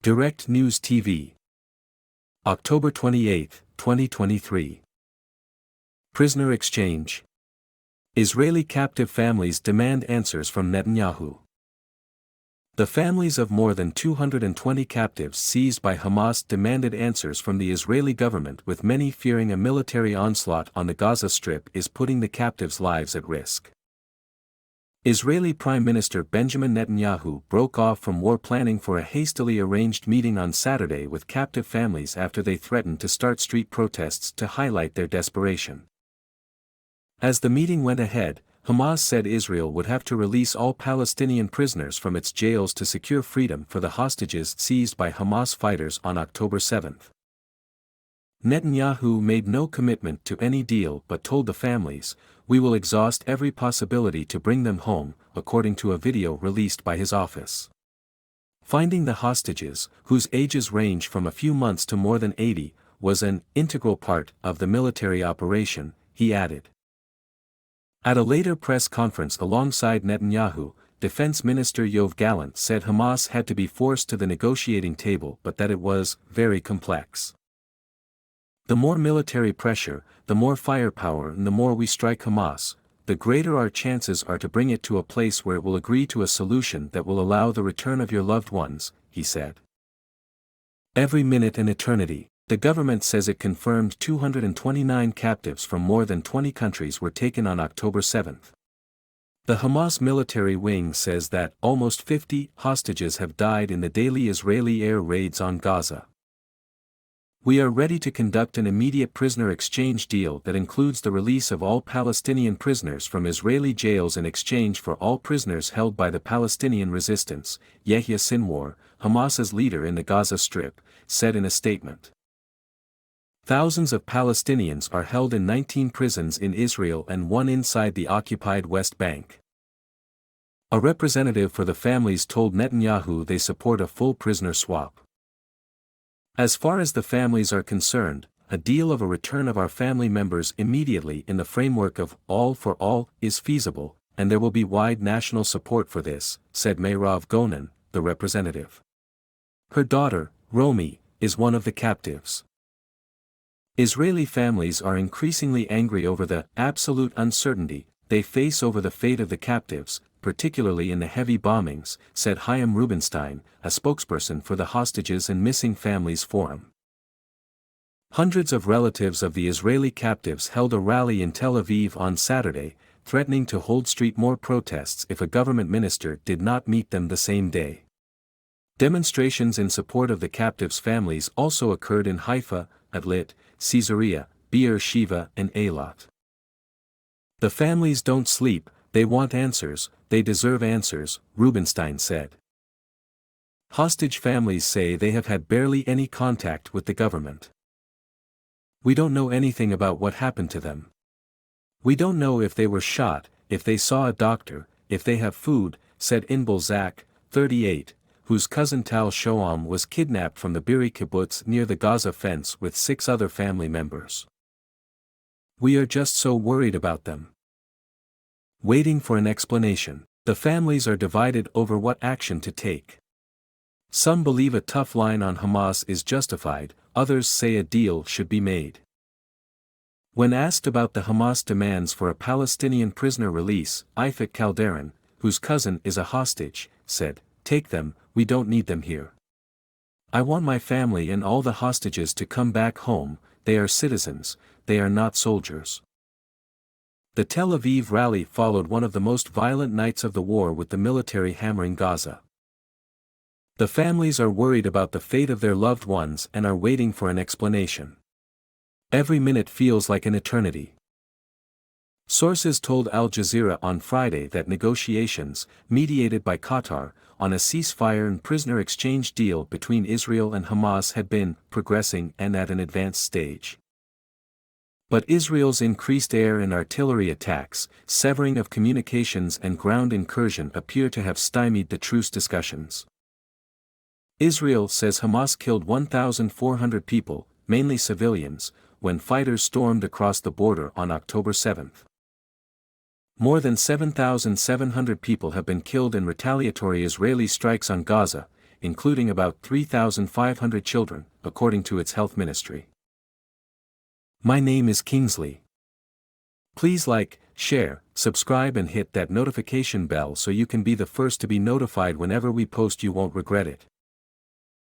Direct News TV. October 28, 2023. Prisoner exchange. Israeli captive families demand answers from Netanyahu. The families of more than 220 captives seized by Hamas demanded answers from the Israeli government, with many fearing a military onslaught on the Gaza Strip is putting the captives' lives at risk. Israeli Prime Minister Benjamin Netanyahu broke off from war planning for a hastily arranged meeting on Saturday with captive families after they threatened to start street protests to highlight their desperation. As the meeting went ahead, Hamas said Israel would have to release all Palestinian prisoners from its jails to secure freedom for the hostages seized by Hamas fighters on October 7. Netanyahu made no commitment to any deal but told the families, "We will exhaust every possibility to bring them home," according to a video released by his office. Finding the hostages, whose ages range from a few months to more than 80, was an integral part of the military operation, he added. At a later press conference alongside Netanyahu, Defense Minister Yoav Gallant said Hamas had to be forced to the negotiating table but that it was very complex. "The more military pressure, the more firepower, and the more we strike Hamas, the greater our chances are to bring it to a place where it will agree to a solution that will allow the return of your loved ones," he said. Every minute an eternity. The government says it confirmed 229 captives from more than 20 countries were taken on October 7. The Hamas military wing says that almost 50 hostages have died in the daily Israeli air raids on Gaza. "We are ready to conduct an immediate prisoner exchange deal that includes the release of all Palestinian prisoners from Israeli jails in exchange for all prisoners held by the Palestinian resistance," Yahya Sinwar, Hamas's leader in the Gaza Strip, said in a statement. Thousands of Palestinians are held in 19 prisons in Israel and one inside the occupied West Bank. A representative for the families told Netanyahu they support a full prisoner swap. "As far as the families are concerned, a deal of a return of our family members immediately in the framework of all for all is feasible, and there will be wide national support for this," said Meirav Gonen, the representative. Her daughter, Romi, is one of the captives. Israeli families are increasingly angry over the absolute uncertainty they face over the fate of the captives, particularly in the heavy bombings, said Chaim Rubenstein, a spokesperson for the Hostages and Missing Families Forum. Hundreds of relatives of the Israeli captives held a rally in Tel Aviv on Saturday, threatening to hold street more protests if a government minister did not meet them the same day. Demonstrations in support of the captives' families also occurred in Haifa, Atlit, Caesarea, Be'er Sheva and Eilat. "The families don't sleep, they want answers, they deserve answers," Rubenstein said. Hostage families say they have had barely any contact with the government. "We don't know anything about what happened to them. We don't know if they were shot, if they saw a doctor, if they have food," said Inbal Zak, 38, whose cousin Tal Shoam was kidnapped from the Biri kibbutz near the Gaza fence with 6 other family members. "We are just so worried about them. Waiting for an explanation. The families are divided over what action to take. Some believe a tough line on Hamas is justified, others say a deal should be made." When asked about the Hamas demands for a Palestinian prisoner release, Ifat Calderon, whose cousin is a hostage, said, "Take them, we don't need them here. I want my family and all the hostages to come back home, they are citizens, they are not soldiers." The Tel Aviv rally followed one of the most violent nights of the war, with the military hammering Gaza. "The families are worried about the fate of their loved ones and are waiting for an explanation. Every minute feels like an eternity." Sources told Al Jazeera on Friday that negotiations, mediated by Qatar, on a ceasefire and prisoner exchange deal between Israel and Hamas had been progressing and at an advanced stage. But Israel's increased air and artillery attacks, severing of communications and ground incursion appear to have stymied the truce discussions. Israel says Hamas killed 1,400 people, mainly civilians, when fighters stormed across the border on October 7. More than 7,700 people have been killed in retaliatory Israeli strikes on Gaza, including about 3,500 children, according to its health ministry. My name is Kingsley. Please like, share, subscribe and hit that notification bell so you can be the first to be notified whenever we post. You won't regret it.